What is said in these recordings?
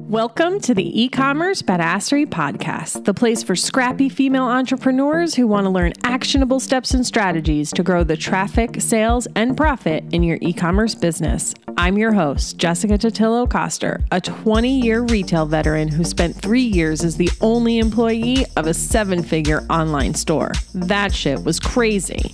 Welcome to the e-commerce Badassery podcast, the place for scrappy female entrepreneurs who want to learn actionable steps and strategies to grow the traffic, sales, and profit in your e-commerce business. I'm your host, Jessica Totillo-Coster, a 20-year retail veteran who spent 3 years as the only employee of a 7-figure online store. That shit was crazy.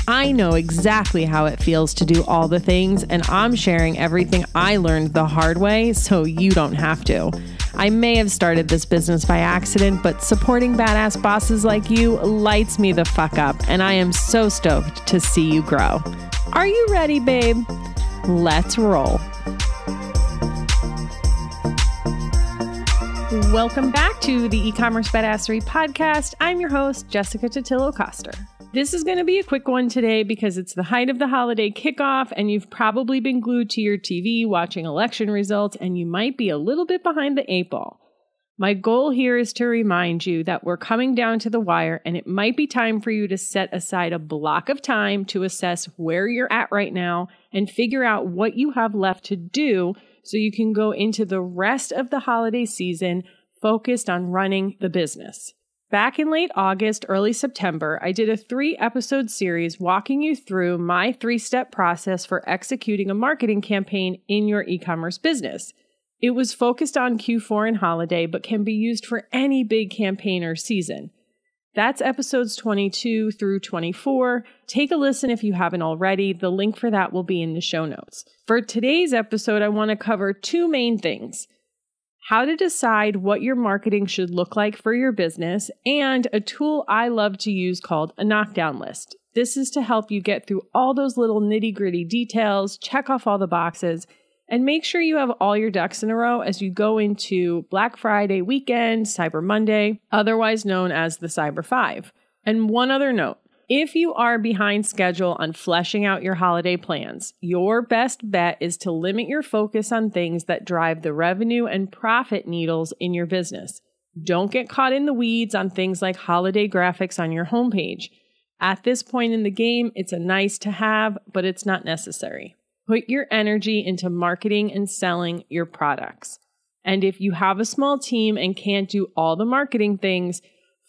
I know exactly how it feels to do all the things, and I'm sharing everything I learned the hard way so you don't have to. I may have started this business by accident, but supporting badass bosses like you lights me the fuck up, and I am so stoked to see you grow. Are you ready, babe? Let's roll. Welcome back to the e-commerce Badassery podcast. I'm your host, Jessica Totillo-Coster. This is going to be a quick one today because it's the height of the holiday kickoff and you've probably been glued to your TV watching election results and you might be a little bit behind the 8 ball. My goal here is to remind you that we're coming down to the wire and it might be time for you to set aside a block of time to assess where you're at right now and figure out what you have left to do so you can go into the rest of the holiday season focused on running the business. Back in late August, early September, I did a 3-episode series walking you through my 3-step process for executing a marketing campaign in your e-commerce business. It was focused on Q4 and holiday, but can be used for any big campaign or season. That's episodes 22 through 24. Take a listen if you haven't already. The link for that will be in the show notes. For today's episode, I want to cover 2 main things: how to decide what your marketing should look like for your business, and a tool I love to use called a knockdown list. This is to help you get through all those little nitty-gritty details, check off all the boxes, and make sure you have all your ducks in a row as you go into Black Friday weekend, Cyber Monday, otherwise known as the Cyber 5. And one other note. If you are behind schedule on fleshing out your holiday plans, your best bet is to limit your focus on things that drive the revenue and profit needles in your business. Don't get caught in the weeds on things like holiday graphics on your homepage. At this point in the game, it's a nice to have, but it's not necessary. Put your energy into marketing and selling your products. And if you have a small team and can't do all the marketing things,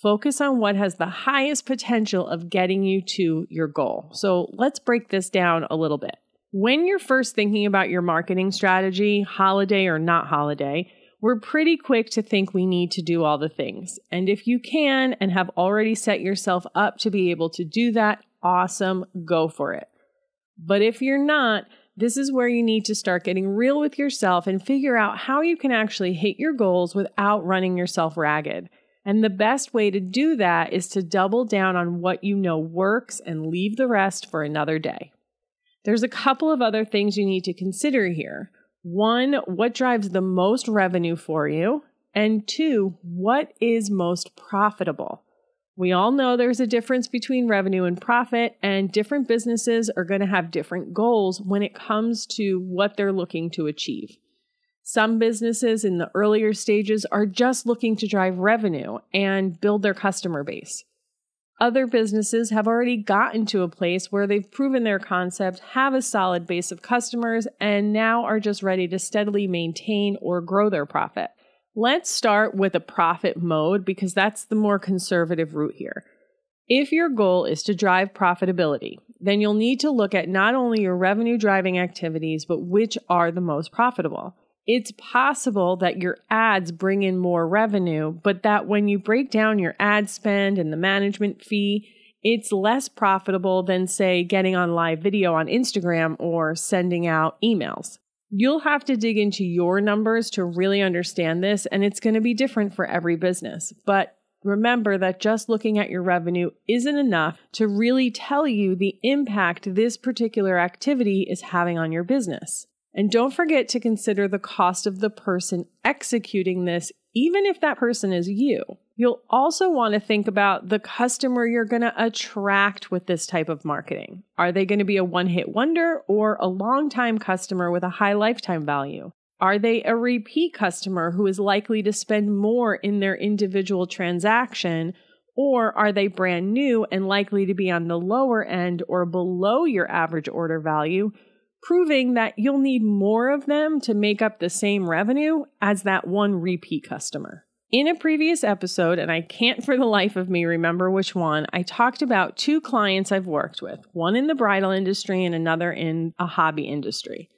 focus on what has the highest potential of getting you to your goal. So let's break this down a little bit. When you're first thinking about your marketing strategy, holiday or not holiday, we're pretty quick to think we need to do all the things. And if you can and have already set yourself up to be able to do that, awesome, go for it. But if you're not, this is where you need to start getting real with yourself and figure out how you can actually hit your goals without running yourself ragged. And the best way to do that is to double down on what you know works and leave the rest for another day. There's a couple of other things you need to consider here. 1, what drives the most revenue for you? And 2, what is most profitable? We all know there's a difference between revenue and profit, and different businesses are going to have different goals when it comes to what they're looking to achieve. Some businesses in the earlier stages are just looking to drive revenue and build their customer base. Other businesses have already gotten to a place where they've proven their concept, have a solid base of customers, and now are just ready to steadily maintain or grow their profit. Let's start with a profit mode because that's the more conservative route here. If your goal is to drive profitability, then you'll need to look at not only your revenue driving activities, but which are the most profitable. It's possible that your ads bring in more revenue, but that when you break down your ad spend and the management fee, it's less profitable than, say, getting on live video on Instagram or sending out emails. You'll have to dig into your numbers to really understand this, and it's going to be different for every business. But remember that just looking at your revenue isn't enough to really tell you the impact this particular activity is having on your business. And don't forget to consider the cost of the person executing this, even if that person is you. You'll also want to think about the customer you're going to attract with this type of marketing. Are they going to be a one-hit wonder or a long-time customer with a high lifetime value? Are they a repeat customer who is likely to spend more in their individual transaction? Or are they brand new and likely to be on the lower end or below your average order value, proving that you'll need more of them to make up the same revenue as that one repeat customer. In a previous episode, and I can't for the life of me remember which one, I talked about 2 clients I've worked with, one in the bridal industry and another in a hobby industry.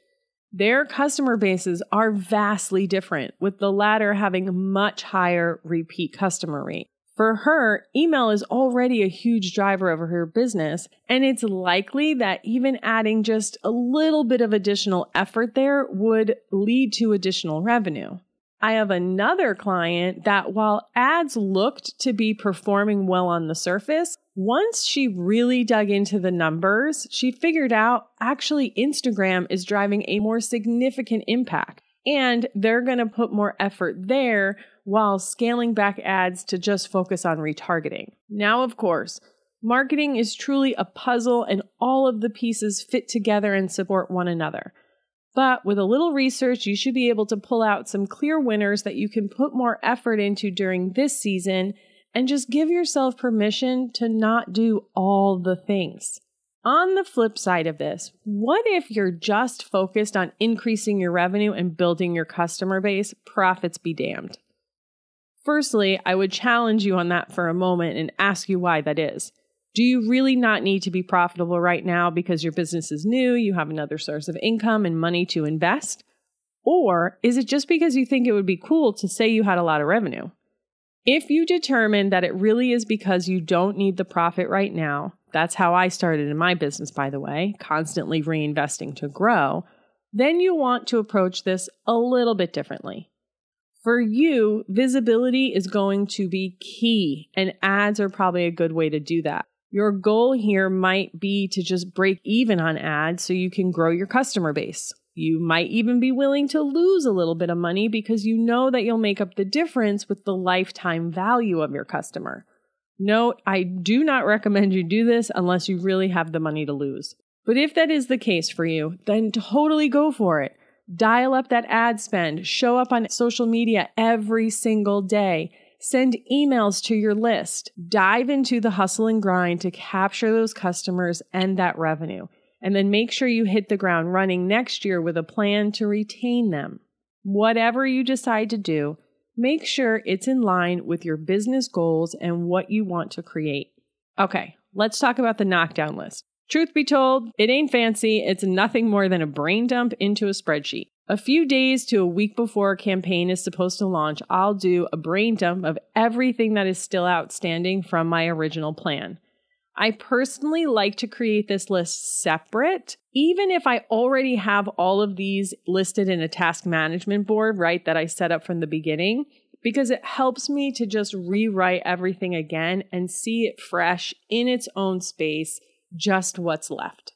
Their customer bases are vastly different, with the latter having a much higher repeat customer rate. For her, email is already a huge driver of her business, and it's likely that even adding just a little bit of additional effort there would lead to additional revenue. I have another client that while ads looked to be performing well on the surface, once she really dug into the numbers, she figured out actually Instagram is driving a more significant impact, and they're going to put more effort there while scaling back ads to just focus on retargeting. Now, of course, marketing is truly a puzzle and all of the pieces fit together and support one another. But with a little research, you should be able to pull out some clear winners that you can put more effort into during this season and just give yourself permission to not do all the things. On the flip side of this, what if you're just focused on increasing your revenue and building your customer base? Profits be damned. Firstly, I would challenge you on that for a moment and ask you why that is. Do you really not need to be profitable right now because your business is new, you have another source of income and money to invest? Or is it just because you think it would be cool to say you had a lot of revenue? If you determine that it really is because you don't need the profit right now, that's how I started in my business, by the way, constantly reinvesting to grow, then you want to approach this a little bit differently. For you, visibility is going to be key, and ads are probably a good way to do that. Your goal here might be to just break even on ads so you can grow your customer base. You might even be willing to lose a little bit of money because you know that you'll make up the difference with the lifetime value of your customer. Note, I do not recommend you do this unless you really have the money to lose. But if that is the case for you, then totally go for it. Dial up that ad spend, show up on social media every single day. Send emails to your list. Dive into the hustle and grind to capture those customers and that revenue. And then make sure you hit the ground running next year with a plan to retain them. Whatever you decide to do, make sure it's in line with your business goals and what you want to create. Okay, let's talk about the knockdown list. Truth be told, it ain't fancy. It's nothing more than a brain dump into a spreadsheet. A few days to a week before a campaign is supposed to launch, I'll do a brain dump of everything that is still outstanding from my original plan. I personally like to create this list separate, even if I already have all of these listed in a task management board, right, that I set up from the beginning, because it helps me to just rewrite everything again and see it fresh in its own space, just what's left.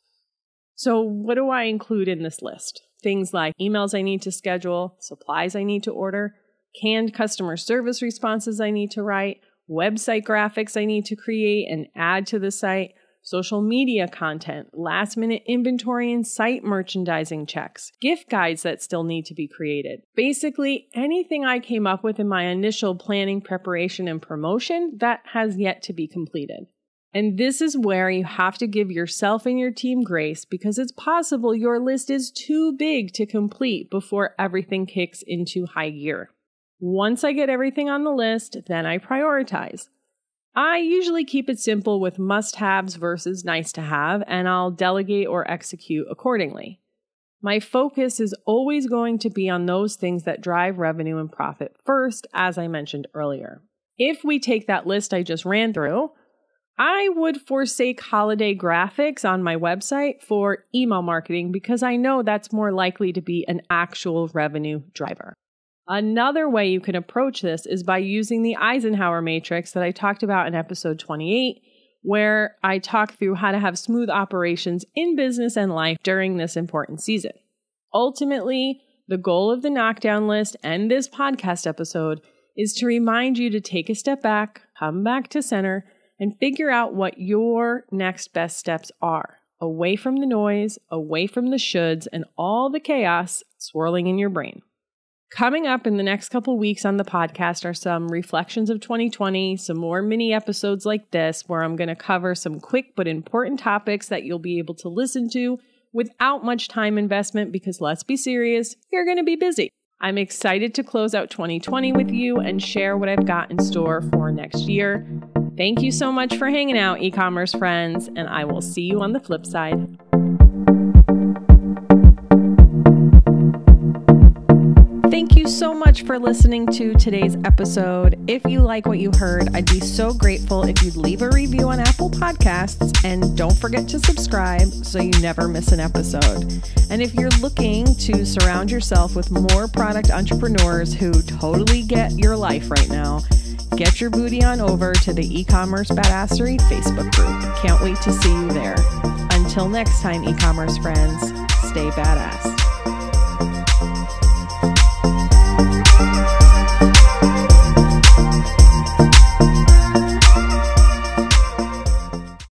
So what do I include in this list? Things like emails I need to schedule, supplies I need to order, canned customer service responses I need to write, website graphics I need to create and add to the site, social media content, last-minute inventory and site merchandising checks, gift guides that still need to be created. Basically, anything I came up with in my initial planning, preparation, and promotion that has yet to be completed. And this is where you have to give yourself and your team grace because it's possible your list is too big to complete before everything kicks into high gear. Once I get everything on the list, then I prioritize. I usually keep it simple with must-haves versus nice-to-have, and I'll delegate or execute accordingly. My focus is always going to be on those things that drive revenue and profit first, as I mentioned earlier. If we take that list I just ran through, I would forsake holiday graphics on my website for email marketing because I know that's more likely to be an actual revenue driver. Another way you can approach this is by using the Eisenhower matrix that I talked about in episode 28, where I talk through how to have smooth operations in business and life during this important season. Ultimately, the goal of the knockdown list and this podcast episode is to remind you to take a step back, come back to center, and figure out what your next best steps are, away from the noise, away from the shoulds, and all the chaos swirling in your brain. Coming up in the next couple weeks on the podcast are some reflections of 2020, some more mini episodes like this, where I'm going to cover some quick but important topics that you'll be able to listen to without much time investment because let's be serious, you're going to be busy. I'm excited to close out 2020 with you and share what I've got in store for next year. Thank you so much for hanging out, e-commerce friends, and I will see you on the flip side. Thank you so much for listening to today's episode. If you like what you heard, I'd be so grateful if you'd leave a review on Apple Podcasts, and don't forget to subscribe so you never miss an episode. And if you're looking to surround yourself with more product entrepreneurs who totally get your life right now, get your booty on over to the e-commerce Badassery Facebook group. Can't wait to see you there. Until next time, e-commerce friends, stay badass.